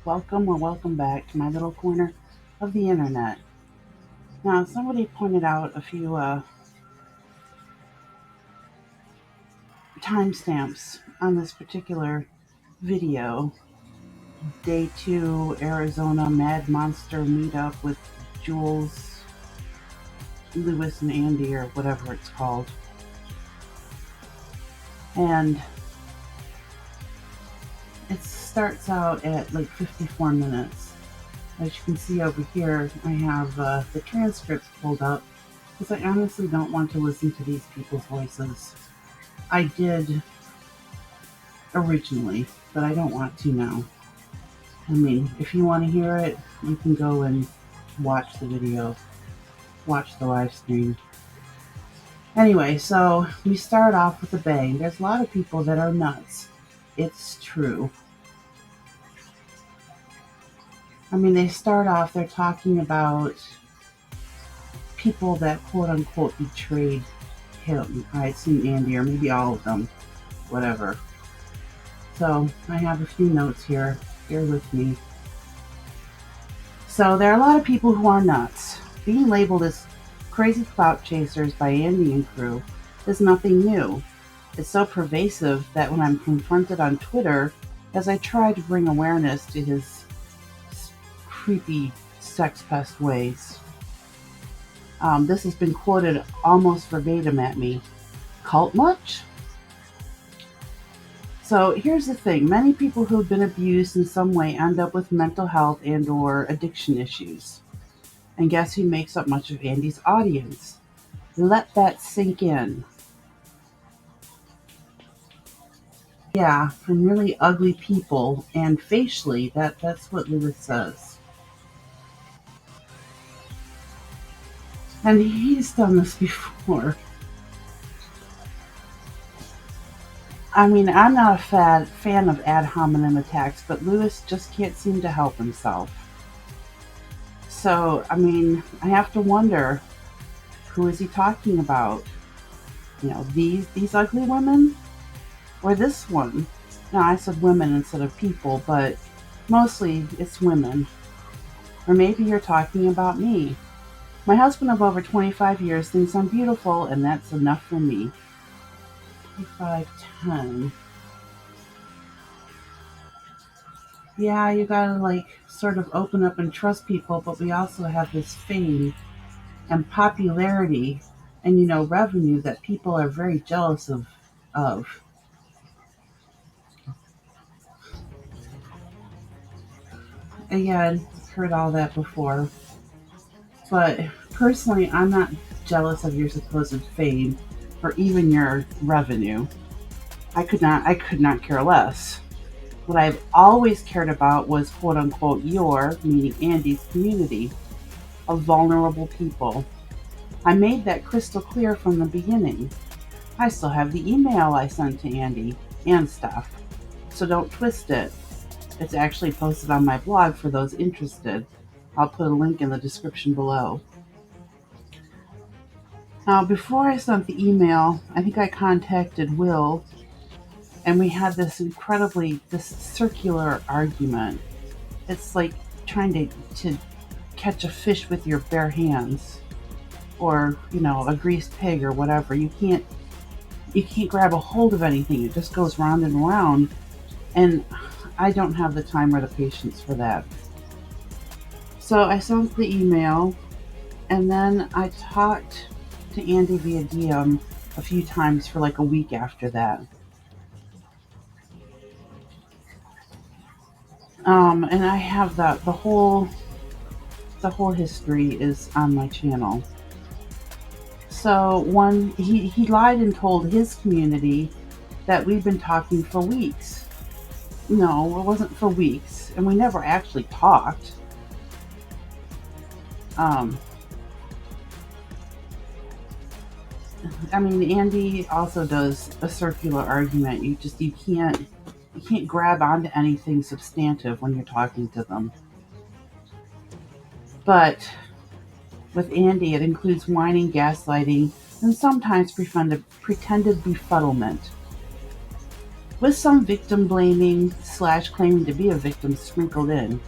welcome or welcome back to my little corner of the internet. Now, somebody pointed out a few timestamps on this particular video. Day 2 Arizona Mad Monster meetup with Jules, Lewis, and Andy, or whatever it's called. And it starts out at like 54 minutes. As you can see over here, I have the transcripts pulled up because I honestly don't want to listen to these people's voices. I did originally, but I don't want to now. I mean, if you want to hear it, you can go and watch the video, watch the live stream. Anyway, so we start off with a bang. There's a lot of people that are nuts. It's true. I mean, they start off, they're talking about people that quote unquote betrayed him. I assume Andy, or maybe all of them, whatever. So I have a few notes here. Bear with me. So there are a lot of people who are nuts. Being labeled as crazy clout chasers by Andy and crew is nothing new. It's so pervasive that when I'm confronted on Twitter, as I try to bring awareness to his creepy sex pest ways, this has been quoted almost verbatim at me. Cult much? So here's the thing. Many people who've been abused in some way end up with mental health and or addiction issues. And guess who makes up much of Andy's audience? Let that sink in. Yeah, from really ugly people, and facially, that's what Lewis says. And he's done this before. I mean, I'm not a fan of ad hominem attacks, but Lewis just can't seem to help himself. So, I mean, I have to wonder, who is he talking about? You know, these ugly women? Or this one? No, I said women instead of people, but mostly it's women. Or maybe you're talking about me. My husband of over 25 years thinks I'm beautiful, and that's enough for me. 2510. Yeah, you gotta sort of open up and trust people, but we also have this fame and popularity and revenue that people are very jealous of. Again, heard all that before. But personally, I'm not jealous of your supposed fame or even your revenue. I could not care less. What I've always cared about was quote unquote your, meaning Andy's community of vulnerable people. I made that crystal clear from the beginning. I still have the email I sent to Andy and stuff. So don't twist it. It's actually posted on my blog for those interested. I'll put a link in the description below. Now, before I sent the email, I think I contacted Will, and we had this circular argument. It's like trying to catch a fish with your bare hands, or a greased pig or whatever. You can't grab a hold of anything. It just goes round and round, and I don't have the time or the patience for that. So I sent the email, and then I talked to Andy via DM a few times for like a week after that. And I have the whole history is on my channel. So he lied and told his community that we've been talking for weeks. No, it wasn't for weeks, and we never actually talked. I mean, Andy also does a circular argument. You can't grab onto anything substantive when you're talking to them. But with Andy, it includes whining, gaslighting, and sometimes pretended befuddlement. with some victim blaming / claiming to be a victim sprinkled in.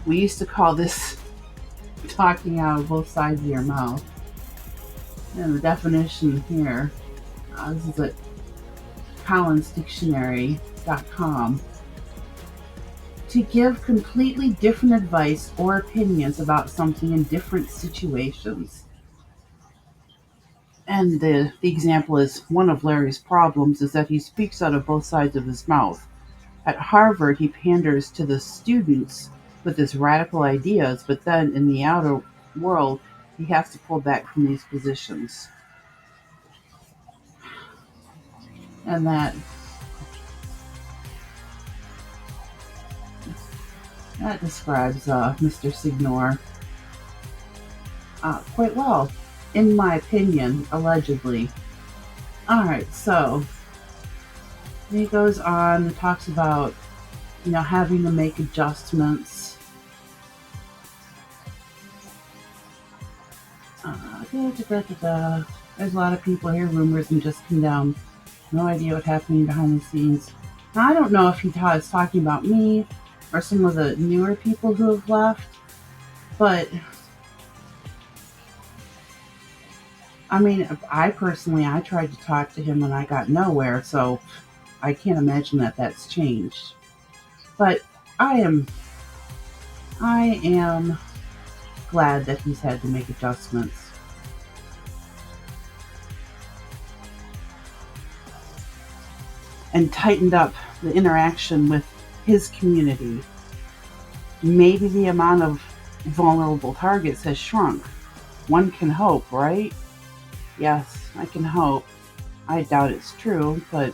We used to call this talking out of both sides of your mouth. And the definition here, this is at collinsdictionary.com. To give completely different advice or opinions about something in different situations. And the example is, one of Larry's problems is that he speaks out of both sides of his mouth. At Harvard, he panders to the students with his radical ideas, but then in the outer world, he has to pull back from these positions. And that describes Mr. Signor quite well, in my opinion, allegedly. Alright, so he goes on and talks about, having to make adjustments. There's a lot of people here, rumors and just condemn. No idea what's happening behind the scenes. Now, I don't know if he was talking about me or some of the newer people who have left, but I mean, I tried to talk to him and I got nowhere, so I can't imagine that that's changed. But I am glad that he's had to make adjustments. And tightened up the interaction with his community. Maybe the amount of vulnerable targets has shrunk. One can hope, right? Yes, I can hope. I doubt it's true, but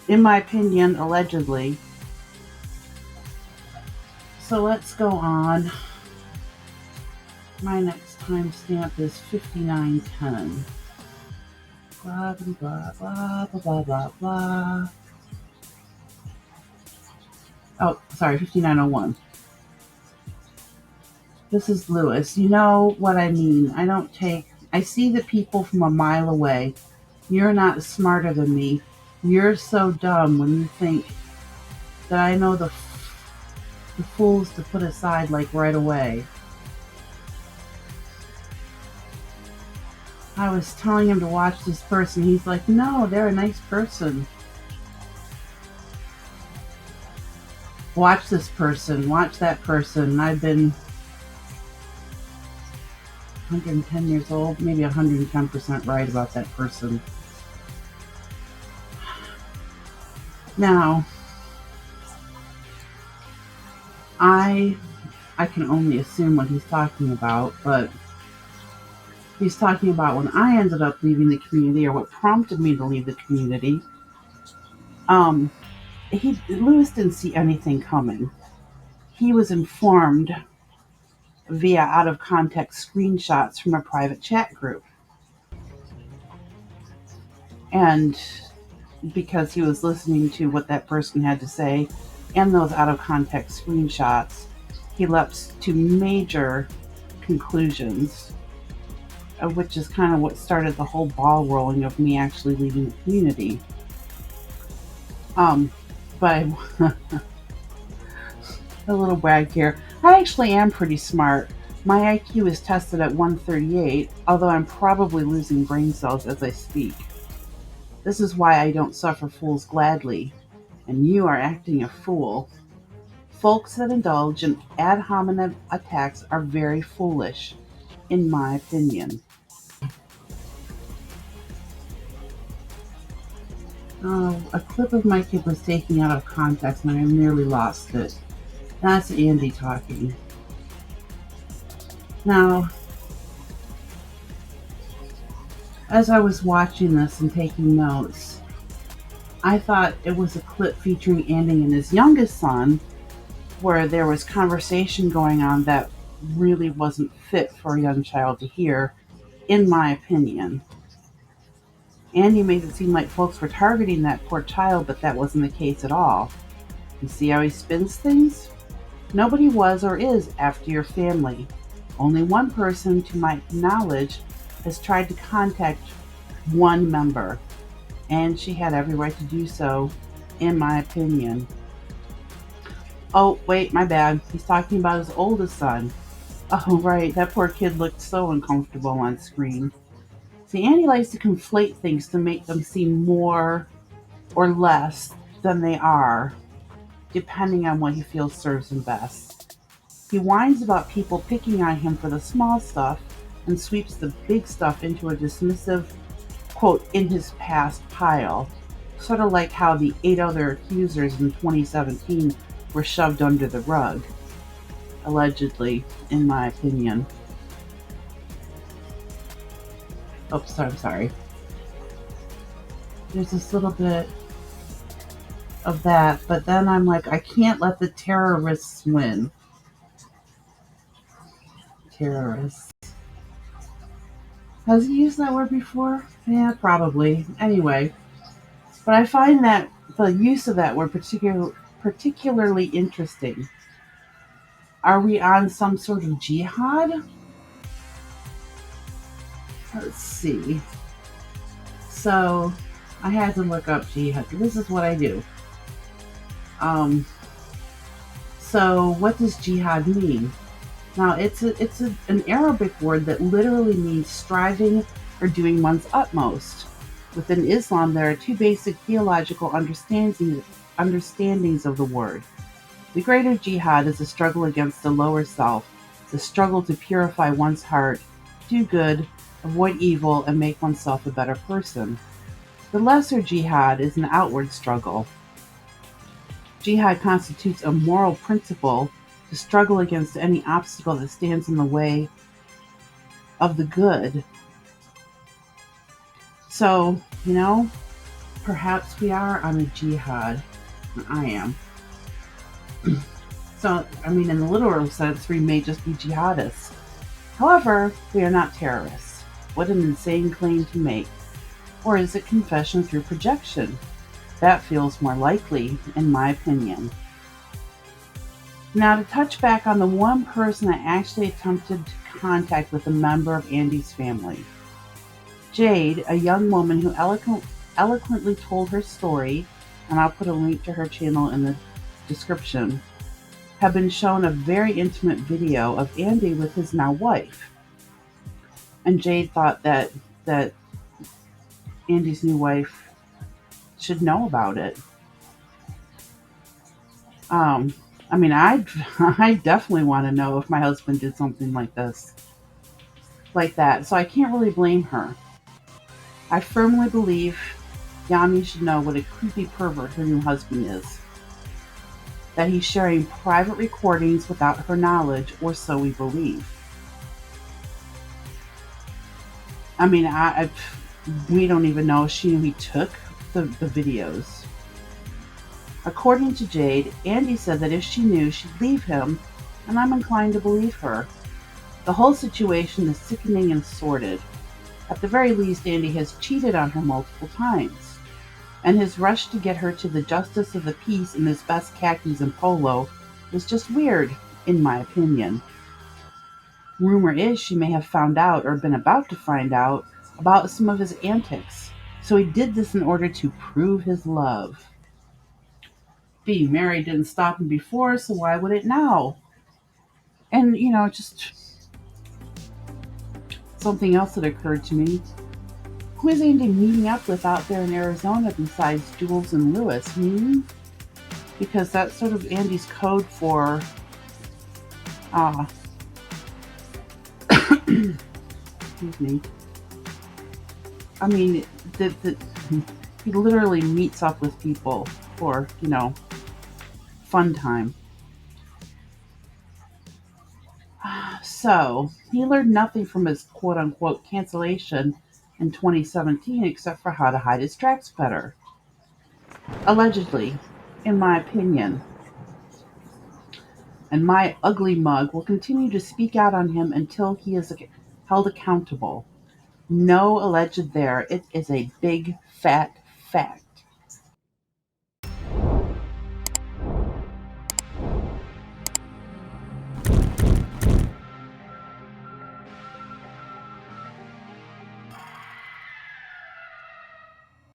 in my opinion, allegedly. So let's go on. My next timestamp is 5910. Blah, blah, blah, blah, blah, blah, blah. Oh, sorry, 5901. This is Lewis. You know what I mean. I see the people from a mile away. You're not smarter than me. You're so dumb when you think that I know the fools to put aside like right away. I was telling him to watch this person. He's like, no, they're a nice person. Watch this person. Watch that person. I've been 110 years old, maybe 110% right about that person. Now, I can only assume what he's talking about, but he's talking about when I ended up leaving the community, or what prompted me to leave the community. Lewis didn't see anything coming. He was informed via out-of-context screenshots from a private chat group. And because he was listening to what that person had to say and those out-of-context screenshots, he leaps to major conclusions, which is kind of what started the whole ball rolling of me actually leaving the community. But a little brag here. I actually am pretty smart. My IQ is tested at 138, although I'm probably losing brain cells as I speak. This is why I don't suffer fools gladly, and you are acting a fool. Folks that indulge in ad hominem attacks are very foolish, in my opinion. A clip of my kid was taken out of context and I nearly lost it. That's Andy talking. Now, as I was watching this and taking notes, I thought it was a clip featuring Andy and his youngest son, where there was conversation going on that really wasn't fit for a young child to hear, in my opinion. Andy made it seem like folks were targeting that poor child, but that wasn't the case at all. You see how he spins things? Nobody was or is after your family. Only one person, to my knowledge, has tried to contact one member. and she had every right to do so, in my opinion. Oh, wait, my bad. He's talking about his oldest son. Oh, right, that poor kid looked so uncomfortable on screen. See, Andy likes to conflate things to make them seem more or less than they are, depending on what he feels serves him best. He whines about people picking on him for the small stuff and sweeps the big stuff into a dismissive, quote, in his past pile, sort of like how the 8 other accusers in 2017 were shoved under the rug, allegedly, in my opinion. Oops, I'm sorry. There's this little bit of that, but then I'm like, I can't let the terrorists win. Terrorists. Has he used that word before? Yeah, probably. Anyway, but I find that the use of that word particularly interesting. Are we on some sort of jihad? Let's see. So I had to look up jihad. This is what I do. Um, so what does jihad mean? Now an Arabic word that literally means striving or doing one's utmost. Within Islam, there are two basic theological understandings of the word. The greater jihad is a struggle against the lower self, the struggle to purify one's heart, do good, avoid evil, and make oneself a better person. The lesser jihad is an outward struggle. Jihad constitutes a moral principle to struggle against any obstacle that stands in the way of the good. So, perhaps we are on a jihad. I am. So, in the literal sense, we may just be jihadists. However, we are not terrorists. What an insane claim to make. Or is it confession through projection? That feels more likely, in my opinion. Now, to touch back on the one person that actually attempted to contact with a member of Andy's family. Jade, a young woman who eloquently told her story, and I'll put a link to her channel in the description, have been shown a very intimate video of Andy with his now wife. And Jade thought that Andy's new wife should know about it. I definitely want to know if my husband did something like that. So I can't really blame her. I firmly believe Yami should know what a creepy pervert her new husband is. That he's sharing private recordings without her knowledge, or so we believe. We don't even know if she knew he took the videos. According to Jade, Andy said that if she knew, she'd leave him, and I'm inclined to believe her. The whole situation is sickening and sordid. At the very least, Andy has cheated on her multiple times, and his rush to get her to the justice of the peace in his best khakis and polo was just weird, in my opinion. Rumor is she may have found out or been about to find out about some of his antics, so he did this in order to prove his love. Being married didn't stop him before, so why would it now? And, just something else that occurred to me. Who is Andy meeting up with out there in Arizona besides Jules and Lewis? Because that's sort of Andy's code for excuse me. He literally meets up with people for, fun time. So, he learned nothing from his quote-unquote cancellation in 2017 except for how to hide his tracks better. Allegedly, in my opinion. And my ugly mug will continue to speak out on him until he is held accountable. No alleged there. It is a big, fat fact.